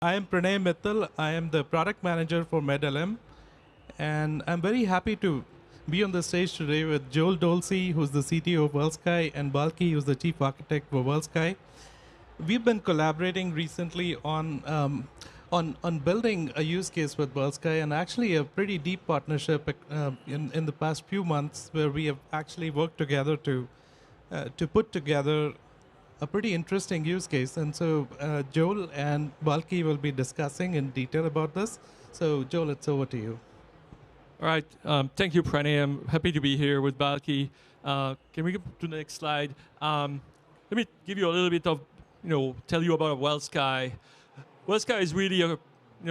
I am Pranay Mittal. I am the product manager for MedLM, and I'm very happy to be on the stage today with Joel Dolce, who's the CTO of WellSky, and Balki, who's the chief architect for WellSky. We've been collaborating recently on building a use case with WellSky, and actually a pretty deep partnership in the past few months, where we have actually worked together to put together a pretty interesting use case. And so Joel and Balki will be discussing in detail about this. So Joel, it's over to you. All right. Thank you, Pranay. I'm happy to be here with Balki. Can we go to the next slide? Let me give you a little bit of, tell you about WellSky. WellSky is really a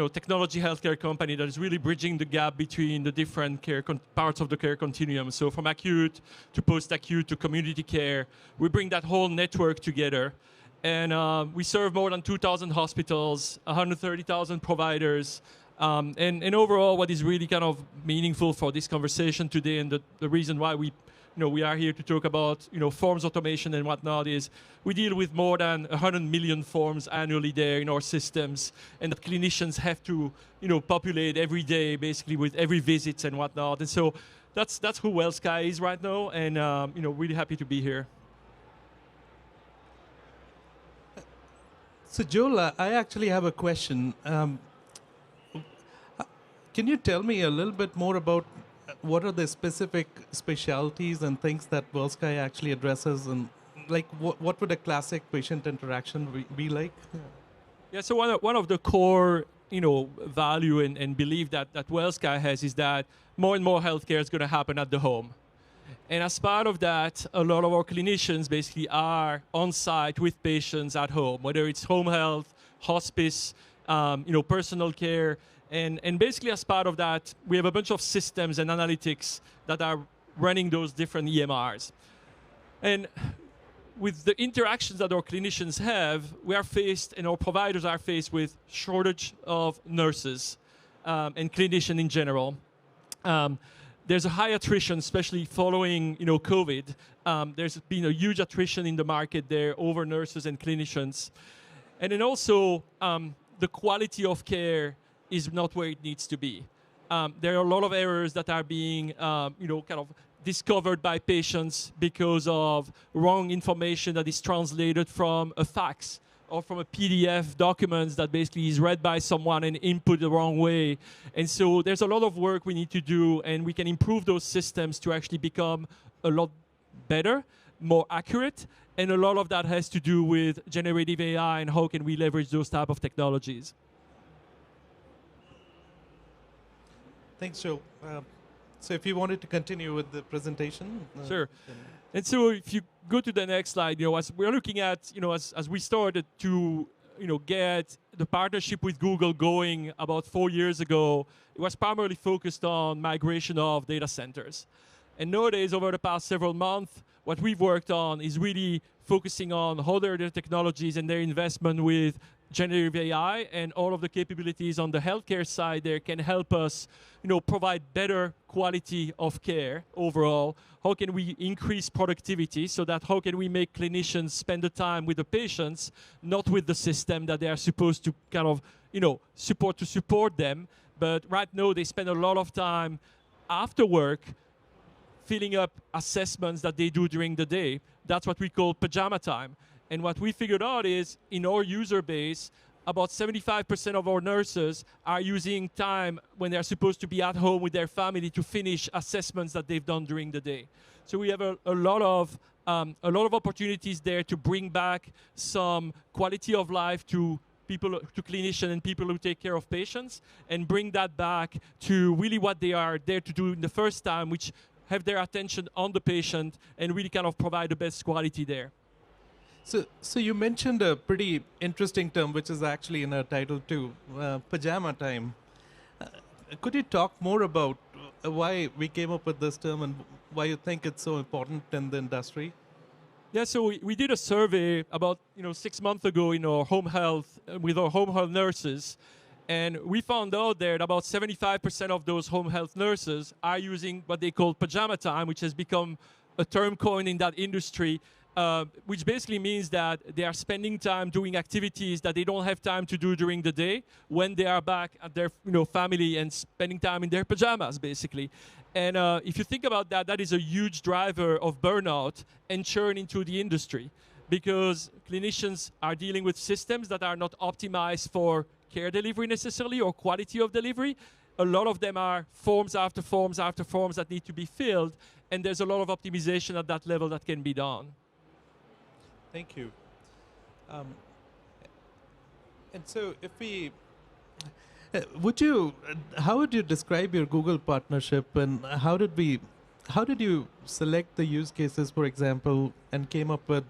technology healthcare company that is really bridging the gap between the different care parts of the care continuum. So from acute to post-acute to community care, we bring that whole network together. And we serve more than 2,000 hospitals, 130,000 providers. And overall, what is really kind of meaningful for this conversation today, and the reason why we are here to talk about forms automation and whatnot, is we deal with more than 100 million forms annually there in our systems, and that clinicians have to populate every day, basically with every visit and whatnot. And so that's who WellSky is right now, and really happy to be here. So Joel, I actually have a question. Can you tell me a little bit more about what are the specific specialties and things that WellSky actually addresses, and like what would a classic patient interaction be like? Yeah, so one of the core value and belief that WellSky has is that more and more healthcare is going to happen at the home. And as part of that, a lot of our clinicians basically are on site with patients at home, whether it's home health, hospice, personal care. And basically, as part of that, we have a bunch of systems and analytics that are running those different EMRs. And with the interactions that our clinicians have, we are faced, and our providers are faced with shortage of nurses and clinicians in general. There's a high attrition, especially following COVID. There's been a huge attrition in the market there over nurses and clinicians. And then also, the quality of care is not where it needs to be. There are a lot of errors that are being, kind of discovered by patients because of wrong information that is translated from a fax or from a PDF document that basically is read by someone and input the wrong way. And so there's a lot of work we need to do, and we can improve those systems to actually become a lot better, more accurate, and a lot of that has to do with generative AI and how can we leverage those type of technologies. Thanks, Joe. So if you wanted to continue with the presentation. Sure. And so if you go to the next slide, as we're looking at, as we started to, get the partnership with Google going about 4 years ago, it was primarily focused on migration of data centers. And nowadays, over the past several months, what we've worked on is really focusing on how their technologies and their investment with generative AI and all of the capabilities on the healthcare side there can help us, provide better quality of care overall. How can we increase productivity so that how can we make clinicians spend the time with the patients, not with the system that they are supposed to kind of, support them. But right now they spend a lot of time after work filling up assessments that they do during the day. That's what we call pajama time. And what we figured out is, in our user base, about 75% of our nurses are using time when they're supposed to be at home with their family to finish assessments that they've done during the day. So we have a lot of opportunities there to bring back some quality of life to people, to clinicians and people who take care of patients, and bring that back to really what they are there to do in the first time, which have their attention on the patient and really kind of provide the best quality there. So you mentioned a pretty interesting term, which is actually in our title too, pajama time. Could you talk more about why we came up with this term and why you think it's so important in the industry? Yeah, so we did a survey about 6 months ago in our home health with our home health nurses, and we found out there that about 75% of those home health nurses are using what they call pajama time, which has become a term coined in that industry which basically means that they are spending time doing activities that they don't have time to do during the day when they are back at their family and spending time in their pajamas, basically. And if you think about that, that is a huge driver of burnout and churn into the industry, because clinicians are dealing with systems that are not optimized for care delivery necessarily or quality of delivery. A lot of them are forms after forms after forms that need to be filled, and there's a lot of optimization at that level that can be done. Thank you. And so if we, how would you describe your Google partnership, and how did you select the use cases, for example, and came up with,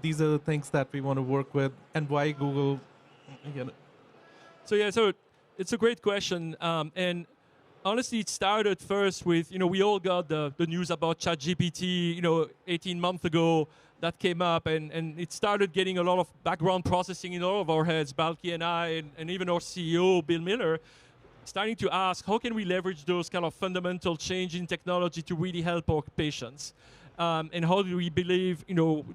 these are the things that we want to work with, and why Google, So it's a great question. And honestly, it started first with, we all got the news about ChatGPT, 18 months ago. That came up, and it started getting a lot of background processing in all of our heads, Balki and I, and even our CEO, Bill Miller, starting to ask, how can we leverage those kind of fundamental change in technology to really help our patients? And how do we believe,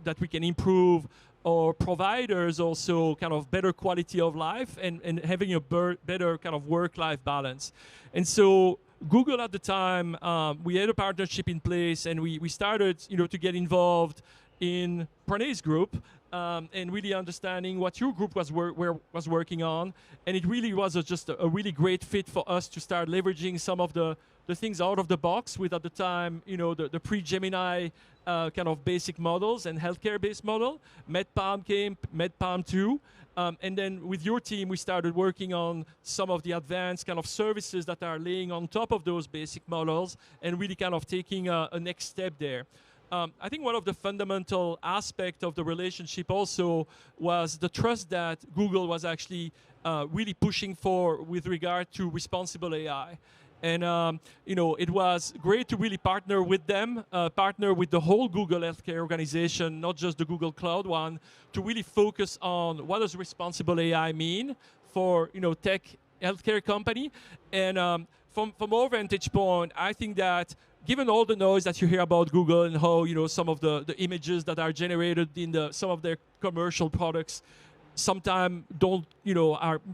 that we can improve our providers also kind of better quality of life and having a better kind of work-life balance? And so Google at the time, we had a partnership in place, and we started, to get involved in Pranay's group, and really understanding what your group was working on. And it really was just a really great fit for us to start leveraging some of the things out of the box with, at the time, the pre-Gemini kind of basic models and healthcare-based model. MedPalm came, MedPalm 2. And then with your team, we started working on some of the advanced kind of services that are laying on top of those basic models and really kind of taking a next step there. I think one of the fundamental aspects of the relationship also was the trust that Google was actually really pushing for with regard to responsible AI. And it was great to really partner with them, partner with the whole Google healthcare organization, not just the Google Cloud one, to really focus on what does responsible AI mean for tech healthcare company. And from our vantage point, I think that given all the noise that you hear about Google and how some of the images that are generated in some of their commercial products sometimes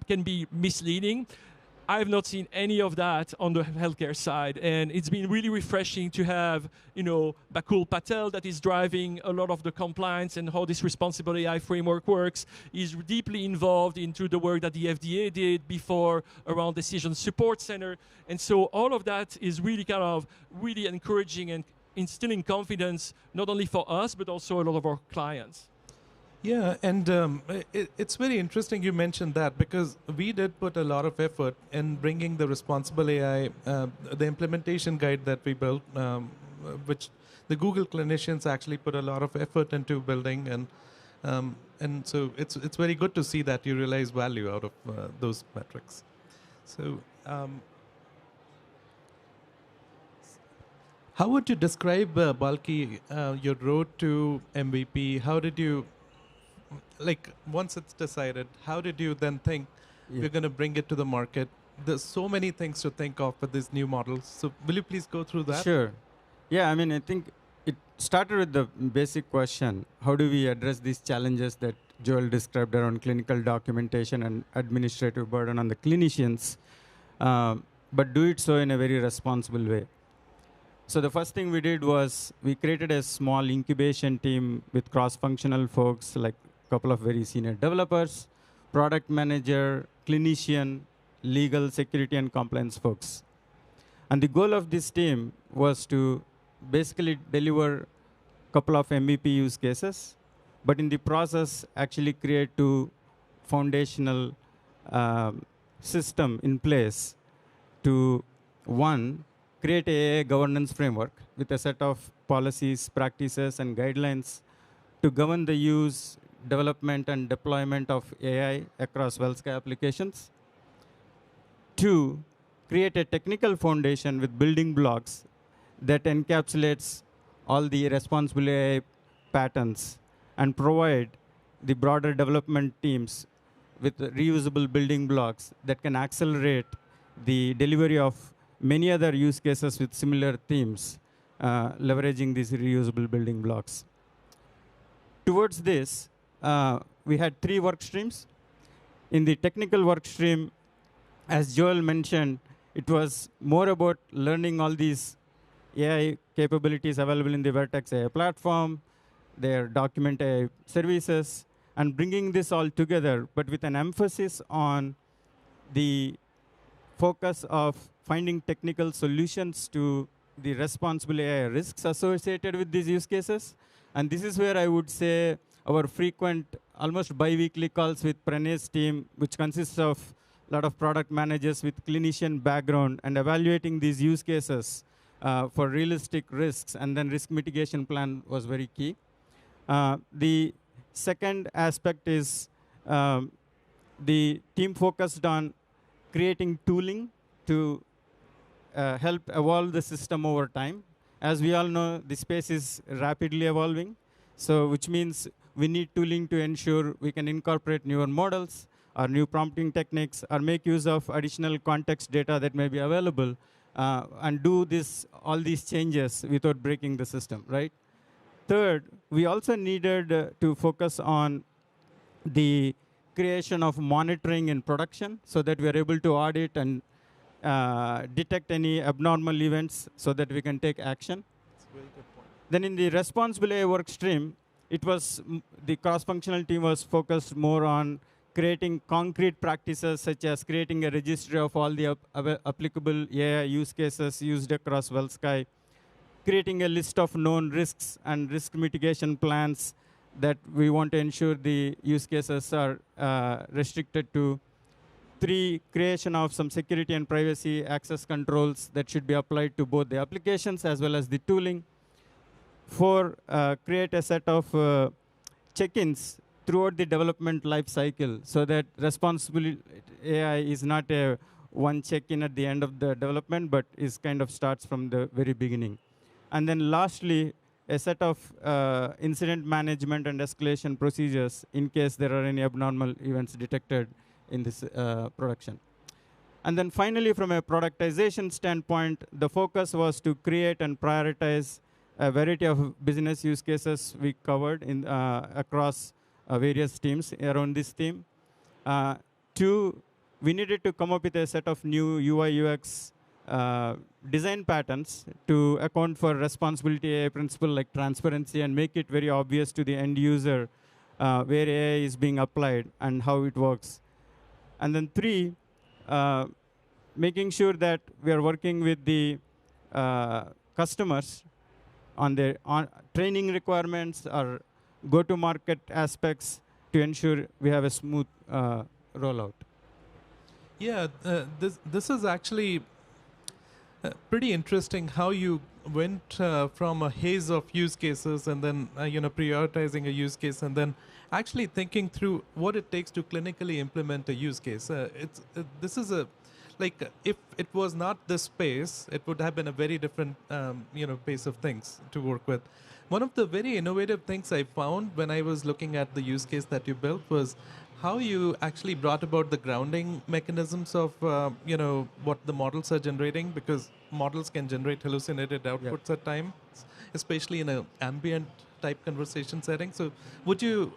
can be misleading, I have not seen any of that on the healthcare side, and it's been really refreshing to have, Bakul Patel, that is driving a lot of the compliance and how this responsible AI framework works. He's deeply involved into the work that the FDA did before around decision support center, and so all of that is really kind of really encouraging and instilling confidence not only for us but also a lot of our clients. Yeah, and it's very interesting you mentioned that, because we did put a lot of effort in bringing the responsible AI, the implementation guide that we built, which the Google clinicians actually put a lot of effort into building, and so it's very good to see that you realize value out of those metrics. So, how would you describe, Balki, your road to MVP? How did you? Once it's decided, how did you then think you're going to bring it to the market? There's so many things to think of with these new models. So will you please go through that? Sure. Yeah, I mean, I think it started with the basic question, how do we address these challenges that Joel described around clinical documentation and administrative burden on the clinicians, but do it so in a very responsible way. So the first thing we did was we created a small incubation team with cross-functional folks, like couple of very senior developers, product manager, clinician, legal, security, and compliance folks. And the goal of this team was to basically deliver a couple of MVP use cases, but in the process, actually create two foundational system in place to, one, create a AI governance framework with a set of policies, practices, and guidelines to govern the use, development, and deployment of AI across WellSky applications. Two, create a technical foundation with building blocks that encapsulates all the responsible AI patterns and provide the broader development teams with reusable building blocks that can accelerate the delivery of many other use cases with similar themes, leveraging these reusable building blocks. towards this, we had 3 work streams. In the technical work stream, as Joel mentioned, it was more about learning all these AI capabilities available in the Vertex AI platform, their document AI services, and bringing this all together, but with an emphasis on the focus of finding technical solutions to the responsible AI risks associated with these use cases. And this is where I would say our frequent, almost bi-weekly calls with Pranay's team, which consists of a lot of product managers with clinician background and evaluating these use cases for realistic risks, and then risk mitigation plan was very key. The second aspect is the team focused on creating tooling to help evolve the system over time. As we all know, the space is rapidly evolving, so which means we need tooling to ensure we can incorporate newer models or new prompting techniques or make use of additional context data that may be available and do all these changes without breaking the system, right? Third, we also needed to focus on the creation of monitoring in production so that we are able to audit and detect any abnormal events so that we can take action. That's a very good point. Then in the responsible AI work stream, it was the cross-functional team was focused more on creating concrete practices, such as creating a registry of all the applicable AI use cases used across WellSky, creating a list of known risks and risk mitigation plans that we want to ensure the use cases are restricted to. 3, creation of some security and privacy access controls that should be applied to both the applications as well as the tooling. 4, create a set of check-ins throughout the development life cycle so that responsible AI is not a one check-in at the end of the development, but is kind of starts from the very beginning. And then lastly, a set of incident management and escalation procedures in case there are any abnormal events detected in this production. And then finally, from a productization standpoint, the focus was to create and prioritize a variety of business use cases we covered in, across various teams around this theme. 2, we needed to come up with a set of new UI UX design patterns to account for responsibility AI principle like transparency and make it very obvious to the end user where AI is being applied and how it works. And then 3, making sure that we are working with the customers on their training requirements or go-to-market aspects to ensure we have a smooth rollout. Yeah, this is actually pretty interesting how you went from a haze of use cases and then prioritizing a use case and then actually thinking through what it takes to clinically implement a use case. This is a if it was not this space, it would have been a very different pace of things to work with. One of the very innovative things I found when I was looking at the use case that you built was how you actually brought about the grounding mechanisms of what the models are generating, because models can generate hallucinated outputs at times, especially in an ambient type conversation setting. So would you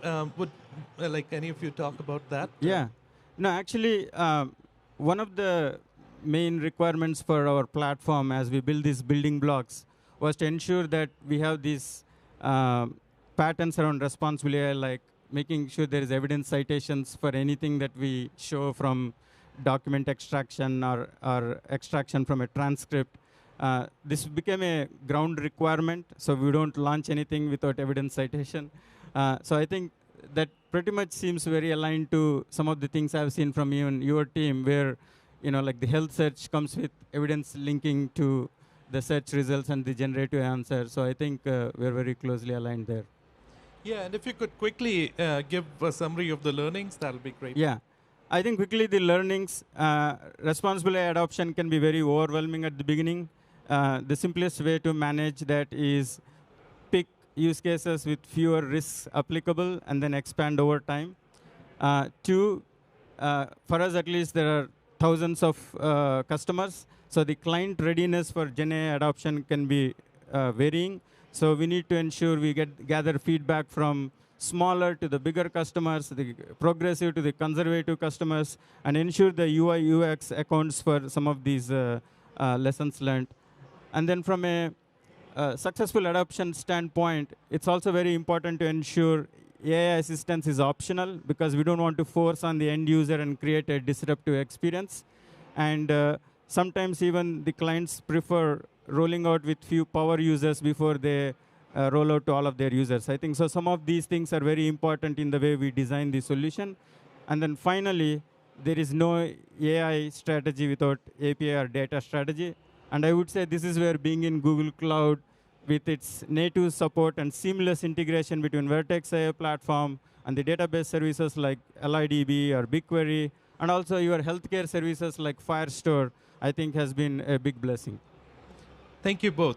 like any of you talk about that? Yeah. No, actually, one of the main requirements for our platform as we build these building blocks was to ensure that we have these patterns around responsible AI, like making sure there is evidence citations for anything that we show from document extraction or extraction from a transcript. This became a ground requirement, so we don't launch anything without evidence citation. So I think that pretty much seems very aligned to some of the things I've seen from you and your team, where like the health search comes with evidence linking to the search results and the generative answer. So I think we're very closely aligned there. Yeah, and if you could quickly give a summary of the learnings, that'll be great. Yeah, I think quickly the learnings, responsible AI adoption can be very overwhelming at the beginning. The simplest way to manage that is pick use cases with fewer risks applicable and then expand over time. 2, for us at least, there are thousands of customers, so the client readiness for Gen AI adoption can be varying. So we need to ensure we gather feedback from smaller to the bigger customers, the progressive to the conservative customers, and ensure the UI UX accounts for some of these lessons learned. And then from a successful adoption standpoint, it's also very important to ensure AI assistance is optional, because we don't want to force on the end user and create a disruptive experience. And sometimes even the clients prefer rolling out with few power users before they roll out to all of their users. I think so some of these things are very important in the way we design the solution. And then finally, there is no AI strategy without API or data strategy. And I would say this is where being in Google Cloud with its native support and seamless integration between Vertex AI platform and the database services like LIDB or BigQuery, and also your healthcare services like Firestore, I think has been a big blessing. Thank you both.